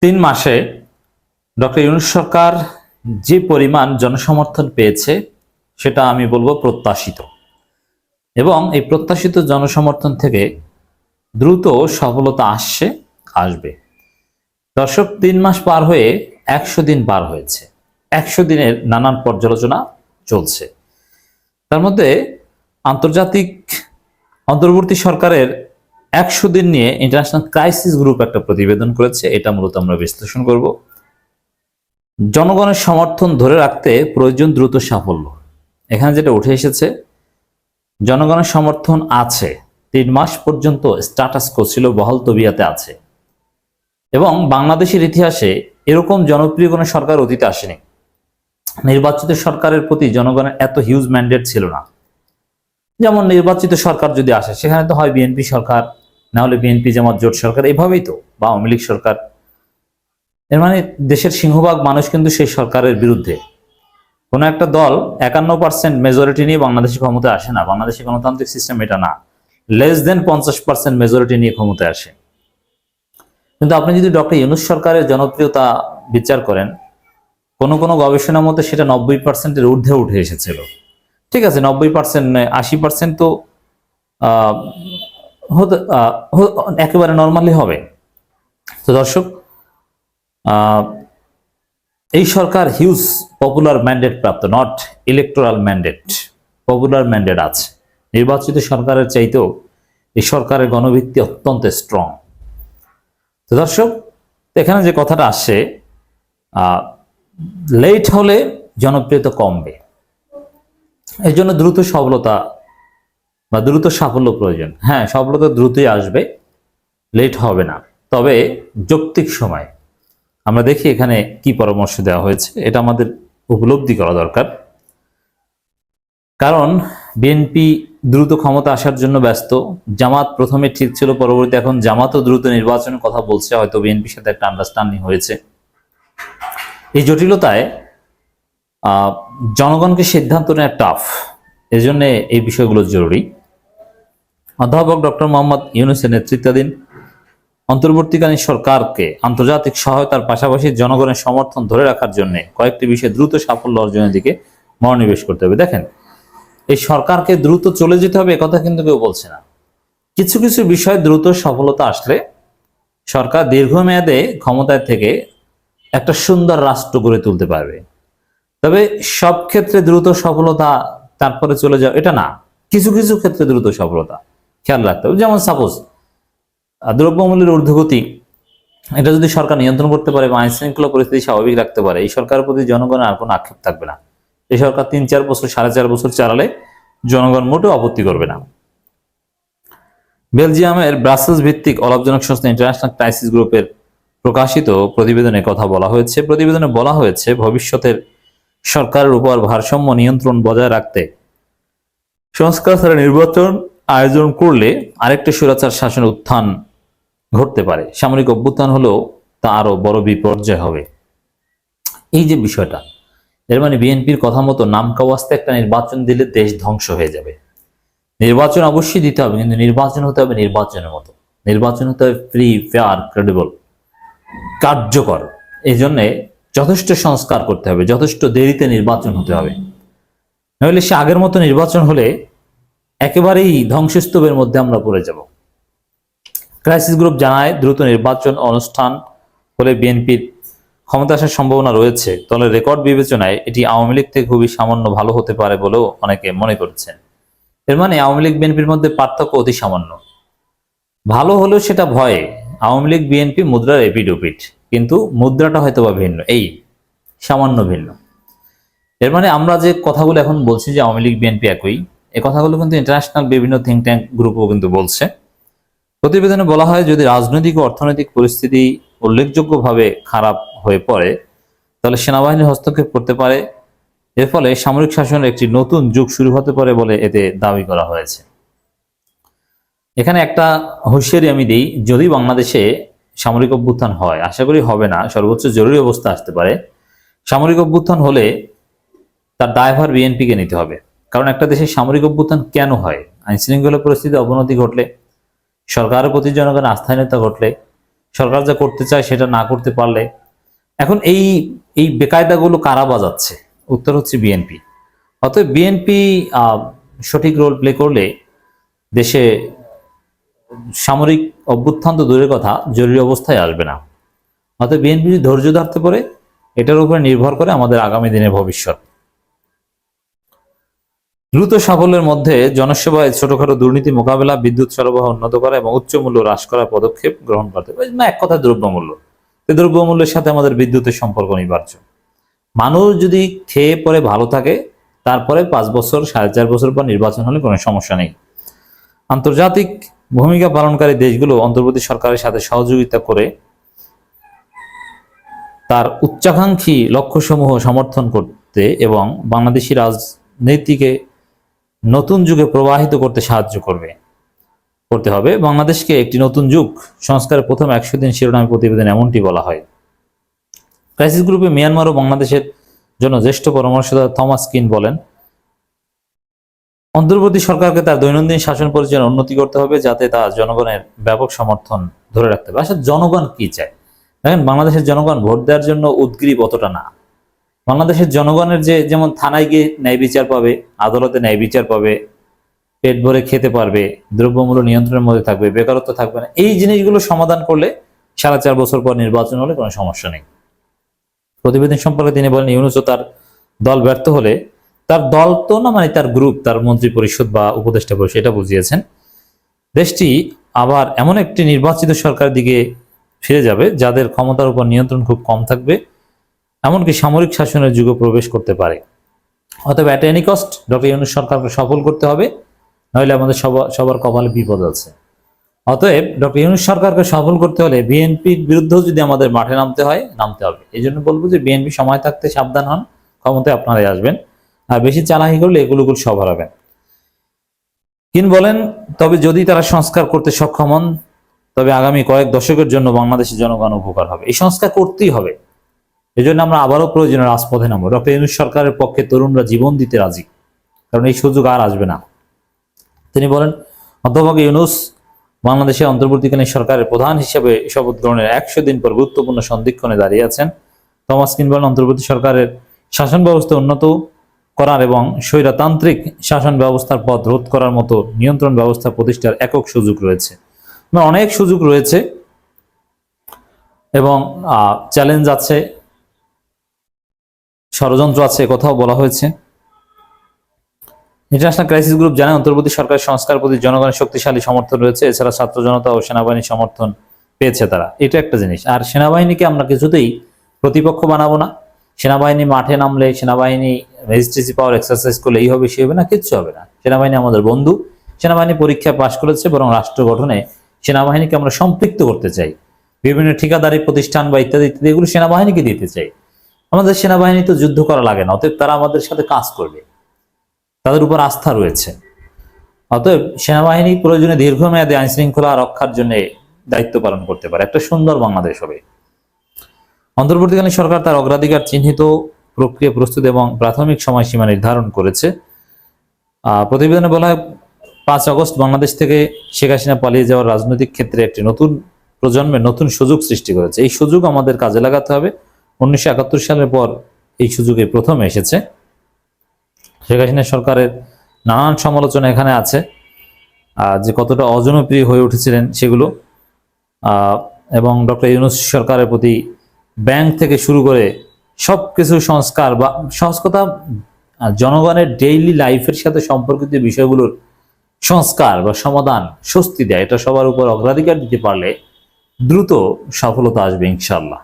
3 মাসে ডক্টর ইউনূস সরকার যে পরিমাণ জনসমর্থন পেয়েছে সেটা আমি বলবো প্রত্যাশিত, এবং এই প্রত্যাশিত জনসমর্থন থেকে দ্রুত সফলতা আসবে। দর্শক, 3 মাস পার হয়ে 100 দিন পার হয়েছে। 100 দিনের নানান পর্যালোচনা চলছে। তার মধ্যে আন্তর্জাতিক অন্তর্বর্তী সরকারের 100 দিন নিয়ে ইন্টারন্যাশনাল ক্রাইসিস গ্রুপ একটা প্রতিবেদন করেছে। এটা মূলত আমরা বিশ্লেষণ করব। জনগণের সমর্থন ধরে রাখতে প্রয়োজন দ্রুত সাফল্য। এখানে যেটা উঠে এসেছে, জনগণের সমর্থন আছে, 3 মাস পর্যন্ত স্ট্যাটাস কো ছিল, বহাল তবিয়াতে আছে, এবং বাংলাদেশের ইতিহাসে এরকম জনপ্রিয় কোনো সরকার অতীতে আসেনি। নির্বাচিত সরকারের প্রতি জনগণের এত হিউজ ম্যান্ডেট ছিল না। যেমন নির্বাচিত সরকার যদি আসে, সেখানে তো হয় বিএনপি সরকার, না হলে বিএনপি জামাত জোট সরকার, এইভাবেই তো, বা আওয়ামী লীগ সরকার। এর মানে দেশের সিংহভাগ মানুষ কিন্তু সেই সরকারের বিরুদ্ধে। কোনো একটা দল 51% মেজরিটি নিয়ে বাংলাদেশে ক্ষমতায় আসে না। বাংলাদেশের গণতান্ত্রিক সিস্টেম এটা না। লেস দেন 50% মেজরিটি নিয়ে ক্ষমতায় আসে। কিন্তু আপনি যদি ডক্টর ইউনূস সরকারের জনপ্রিয়তা বিচার করেন, কোনো গবেষণার মধ্যে সেটা 90%-এর ঊর্ধ্বে উঠে এসেছিল। ঠিক আছে, 90% নয়, 80% তো একেবারে নর্মালি হবে। তো দর্শক, এই সরকার হিউজ পপুলার ম্যান্ডেট প্রাপ্ত, not electoral mandate, popular mandate আছে। নির্বাচিত সরকারের চাইতেও এই সরকারের গণভিত্তি অত্যন্ত স্ট্রং। তো দর্শক, এখানে যে কথাটা আসছে, লেট হলে জনপ্রিয়তা কমবে, এই জন্য দ্রুত সফলতা বা দ্রুত সাফল্য প্রয়োজন। হ্যাঁ, সফলতা দ্রুতই আসবে, লেট হবে না, তবে যৌক্তিক সময়। আমরা দেখি এখানে কি পরামর্শ দেওয়া হয়েছে, এটা আমাদের উপলব্ধি করা দরকার। কারণ বিএনপি দ্রুত ক্ষমতা আসার জন্য ব্যস্ত। জামাত প্রথমে ঠিক ছিল, পরবর্তী এখন জামাতও দ্রুত নির্বাচনের কথা বলছে, হয়তো বিএনপির সাথে একটা আন্ডারস্ট্যান্ডিং হয়েছে। এই জটিলতায় জনগণকে সিদ্ধান্ত নেওয়া টাফ, এজন্য এই বিষয়গুলো জরুরি। অধ্যাপক ডক্টর মোহাম্মদ ইউনূসের নেতৃত্বাধীন অন্তর্বর্তীকালীন সরকারকে আন্তর্জাতিক সহায়তার পাশাপাশি জনগণের সমর্থন ধরে রাখার জন্য কয়েকটি বিষয়ে দ্রুত সাফল্য অর্জনের দিকে মনোনিবেশ করতে হবে। দেখেন, এই সরকারকে দ্রুত চলে যেতে হবে একথা কিন্তু কেউ বলছে না। কিছু কিছু বিষয়ে দ্রুত সফলতা আসলে সরকার দীর্ঘমেয়াদে ক্ষমতায় থেকে একটা সুন্দর রাষ্ট্র গড়ে তুলতে পারবে। তবে সব ক্ষেত্রে দ্রুত সফলতা তারপরে চলে যাও এটা না, কিছু কিছু ক্ষেত্রে দ্রুত সফলতা খেয়াল রাখতে হবে। যেমন সাপোজ দ্রব্যমূল্যের ঊর্ধ্বগতি, এটা যদি সরকার নিয়ন্ত্রণ করতে পারে বা আইন শৃঙ্খলা পরিস্থিতি স্বাভাবিক রাখতে পারে, এই সরকারের প্রতি জনগণের আর কোনো আক্ষেপ থাকবে না। এই সরকার 3-4 বছর, 4.5 বছর চালালে জনগণ মোটেও আপত্তি করবে না। বেলজিয়ামের ব্রাসেলস ভিত্তিক অলাভজনক সংস্থা ইন্টারন্যাশনাল ক্রাইসিস গ্রুপের প্রকাশিত প্রতিবেদনে কথা বলা হয়েছে। প্রতিবেদনে বলা হয়েছে, ভবিষ্যতের সরকারের উপর ভারসাম্য নিয়ন্ত্রণ বজায় রাখতে সংস্কার ছাড়া নির্বাচন আয়োজন করলে আরেকটি স্বৈরাচার শাসনের উত্থান ঘটতে পারে। সামরিক অভ্যুত্থান হলেও তা আরো বড় বিপর্যয় হবে। এই যে বিষয়টা, এর মানে বিএনপির কথা মতো নামকাওয়াস্তে একটা নির্বাচন দিলে দেশ ধ্বংস হয়ে যাবে। নির্বাচন অবশ্যই দিতে হবে, কিন্তু নির্বাচন হতে হবে নির্বাচনের মতো। নির্বাচন হতে হবে ফ্রি, ফেয়ার, ক্রেডিবল, কার্যকর। এই জন্যে যথেষ্ট সংস্কার করতে হবে, যথেষ্ট দেরিতে নির্বাচন হতে হবে। নইলে সে আগের মতো নির্বাচন হলে একেবারেই ধ্বংসস্তূপের মধ্যে আমরা পড়ে যাব। ক্রাইসিস গ্রুপ জানায়, দ্রুত নির্বাচন অনুষ্ঠান হলে বিএনপির ক্ষমতা আসার সম্ভাবনা রয়েছে। দলের রেকর্ড বিবেচনায় এটি আওয়ামী লীগ থেকে খুবই সামান্য ভালো হতে পারে বলেও অনেকে মনে করছেন। এর মানে আওয়ামী লীগ বিএনপির মধ্যে পার্থক্য অতি সামান্য। ভালো হলেও সেটা ভয়ে। আওয়ামী লীগ বিএনপি মুদ্রার এপিড ওপিড, কিন্তু মুদ্রাটা হয়তো বা ভিন্ন, এই সামান্য ভিন্ন। এর মানে আমরা যে কথাগুলো এখন বলছি যে আওয়ামী লীগ বিএনপি একই, এই কথাগুলো কিন্তু ইন্টারন্যাশনাল বিভিন্ন থিঙ্ক ট্যাঙ্ক গ্রুপও কিন্তু বলছে। প্রতিবেদনে বলা হয়, যদি রাজনৈতিক ও অর্থনৈতিক পরিস্থিতি উল্লেখযোগ্যভাবে খারাপ হয়ে পড়ে, তাহলে সেনাবাহিনী হস্তক্ষেপ করতে পারে। এর ফলে সামরিক শাসনের একটি নতুন যুগ শুরু হতে পারে বলে এতে দাবি করা হয়েছে। এখানে একটা হুঁশিয়ারি আমি দিই, যদি বাংলাদেশে সামরিক অভ্যুত্থান হয়, আশা করি হবে না, সর্বোচ্চ জরুরি অবস্থা আসতে পারে। সামরিক অভ্যুত্থান হলে তার দায়ভার বিএনপিকে নিতে হবে। কারণ একটা দেশে সামরিক অভ্যুত্থান কেন হয়? আইন শৃঙ্খলা পরিস্থিতি অবনতি ঘটলে, সরকারের প্রতি জনগণের আস্থাহীনতা ঘটলে, সরকার যা করতে চায় সেটা না করতে পারলে এখন এই এই বেকায়দাগুলো কারা বাজাচ্ছে? উত্তর হচ্ছে বিএনপি। অতএব বিএনপি সঠিক রোল প্লে করলে দেশে সামরিক অভ্যুত্থান তো দূরের কথা, জরুরি অবস্থায় আসবে না। অতএব বিএনপি যদি ধৈর্য ধরতে পারে, এটার উপরে নির্ভর করে আমাদের আগামী দিনের ভবিষ্যৎ। দ্রুত সাফল্যের মধ্যে জনসেবায় ছোটখাটো দুর্নীতি মোকাবেলা, বিদ্যুৎ সরবরাহ উন্নত করা এবং উচ্চ মূল্য হ্রাস করার পদক্ষেপ গ্রহণ করতে হবে। না, এক কথায় দ্রব্যমূল্য, এই দ্রব্যমূল্যের সাথে আমাদের বিদ্যুতের সম্পর্ক অনিবার্য। মানুষ যদি খেয়ে পরে ভালো থাকে, তারপরে 5 বছর 4.5 বছর পর নির্বাচন হলে কোনো সমস্যা নেই। আন্তর্জাতিক ভূমিকা পালনকারী দেশগুলো অন্তর্বর্তী সরকারের সাথে সহযোগিতা করে তার উচ্চাকাঙ্ক্ষী লক্ষ্যসমূহ সমর্থন করতে এবং বাংলাদেশি রাজনীতিকে নতুন যুগে প্রবাহিত করতে সাহায্য করতে হবে। বাংলাদেশকে একটি নতুন যুগ সংস্কারের প্রথম 100 দিন শিরোনামে প্রতিবেদন এমনটি বলা হয়। ক্রাইসিস গ্রুপে মিয়ানমার ও বাংলাদেশের জন্য জ্যেষ্ঠ পরামর্শদাতা থমাস কিন বলেন, অন্তর্বর্তী সরকারকে তার দৈনন্দিন শাসন পরিচালনার উন্নতি করতে হবে, যাতে তা জনগণের ব্যাপক সমর্থন ধরে রাখতে হবে। আসলে জনগণ কি চায়? দেখেন, বাংলাদেশের জনগণ ভোট দেওয়ার জন্য উদগ্রীব অতটা না। বাংলাদেশের জনগণের যেমন থানায় গিয়ে ন্যায় বিচার পাবে, আদালতে ন্যায় বিচার পাবে, পেট ভরে খেতে পারবে, দ্রব্যমূল্য নিয়ন্ত্রণের মধ্যে থাকবে, বেকারত্ব থাকবে না, এই জিনিসগুলো সমাধান করলে 4.5 বছর পর নির্বাচন হলে কোনো সমস্যা নেই। প্রতিবেদন সম্পর্কে তিনি বলেন, ইউনূস ও তার দল ব্যর্থ হলে, তার দল তো না, মানে তার গ্রুপ, তার মন্ত্রী পরিষদ বা উপদেষ্টা পরিষদ, এটা বুঝিয়েছেন, দেশটি আবার এমন একটি নির্বাচিত সরকারের দিকে ফিরে যাবে যাদের ক্ষমতার উপর নিয়ন্ত্রণ খুব কম থাকবে, এমনকি সামরিক শাসনের যুগে প্রবেশ করতে পারে। অতএব at any cost doctor Yunus সরকারকে সফল করতে হবে, নইলে আমাদের সবার কপালে বিপদ আছে। অতএব ডক্টর ইউনূস সরকারকে সফল করতে হলে বিএনপির বিরুদ্ধেও যদি আমাদের মাঠে নামতে হবে। এই জন্য বলবো যে বিএনপি সময় থাকতে সাবধান হন, ক্ষমতায় আপনারাই আসবেন, আর বেশি চালাকি করলে এগুলো সব হারাবেন। কিন বলেন, তবে যদি তারা সংস্কার করতে সক্ষম হন, তবে আগামী কয়েক দশকের জন্য বাংলাদেশের জনগণ উপকার হবে। এই সংস্কার করতেই হবে। এই জন্য আমরা আবারও প্রয়োজনে রাজপথে নামবো। ডক্টর ইউনূস সরকারের পক্ষে তরুণরা জীবন দিতে রাজি, কারণ এই সুযোগ আর আসবে না। তিনি বলেন, অধ্যাপক ইউনূস বাংলাদেশের অন্তর্বর্তীকালীন সরকারের প্রধান হিসেবে শপথ গ্রহণের 100 দিন পর গুরুত্বপূর্ণ সন্ধিক্ষণে দাঁড়িয়ে আছেন। থমাস কিন বলেন, অন্তর্বর্তী সরকারের শাসন ব্যবস্থা উন্নত করার এবং স্বৈরতান্ত্রিক শাসন ব্যবস্থার পথ রোধ করার মতো নিয়ন্ত্রণ ব্যবস্থা প্রতিষ্ঠার একক সুযোগ রয়েছে। অনেক সুযোগ রয়েছে এবং চ্যালেঞ্জ আছে, ষড়যন্ত্র আছে, কথাও বলা হয়েছে। ইন্টারন্যাশনাল ক্রাইসিস গ্রুপ জানায়, অন্তর্বর্তী সরকারের সংস্কার প্রতি জনগণের শক্তিশালী সমর্থন রয়েছে। এছাড়া ছাত্র জনতা ও সেনাবাহিনীর সমর্থন পেয়েছে তারা, এটা একটা জিনিস। আর সেনাবাহিনীকে আমরা কিছুতেই প্রতিপক্ষ বানাবো না। সেনাবাহিনী মাঠে নামলে, সেনাবাহিনী রেজিস্ট্রেসি পাওয়ার এক্সারসাইজ করলে এই হবে, সে হবে না, কিচ্ছু হবে না। সেনাবাহিনী আমাদের বন্ধু। সেনাবাহিনী পরীক্ষায় পাশ করেছে, বরং রাষ্ট্র গঠনে সেনাবাহিনীকে আমরা সম্পৃক্ত করতে চাই। বিভিন্ন ঠিকাদারি প্রতিষ্ঠান বা ইত্যাদি ইত্যাদি এগুলো সেনাবাহিনীকে দিতে চাই। আমাদের সেনাবাহিনী তো যুদ্ধ করা লাগে না, অতএব তারা আমাদের সাথে কাজ করবে, তাদের উপর আস্থা রয়েছে। অতএব সেনাবাহিনী প্রয়োজনে দীর্ঘমেয়াদী আইন শৃঙ্খলা রক্ষার জন্য দায়িত্ব পালন করতে পারে। একটা সুন্দর বাংলাদেশ হবে। অন্তর্বর্তীকালীন সরকার তার অগ্রাধিকার চিহ্নিত প্রক্রিয়া প্রস্তুত এবং প্রাথমিক সময়সীমা নির্ধারণ করেছে। প্রতিবেদনে বলা হয়, 5 আগস্ট বাংলাদেশ থেকে শেখ হাসিনা পালিয়ে যাওয়ার রাজনৈতিক ক্ষেত্রে একটি নতুন প্রজন্মের নতুন সুযোগ সৃষ্টি করেছে। এই সুযোগ আমাদের কাজে লাগাতে হবে। 1971 সালের পর এই সুযোগে প্রথম এসেছে। শেখ হাসিনা সরকারের নানান সমালোচনা এখানে আছে, যে কতটা অজনপ্রিয় হয়ে উঠেছিলেন সেগুলো, এবং ডক্টর ইউনূস সরকারের প্রতি ব্যাংক থেকে শুরু করে সবকিছু সংস্কার বা সহজ কথা জনগণের ডেইলি লাইফের সাথে সম্পর্কিত বিষয়গুলোর সংস্কার বা সমাধান, স্বস্তি দেয়, এটা সবার উপর অগ্রাধিকার দিতে পারলে দ্রুত সফলতা আসবে ইনশাআল্লাহ।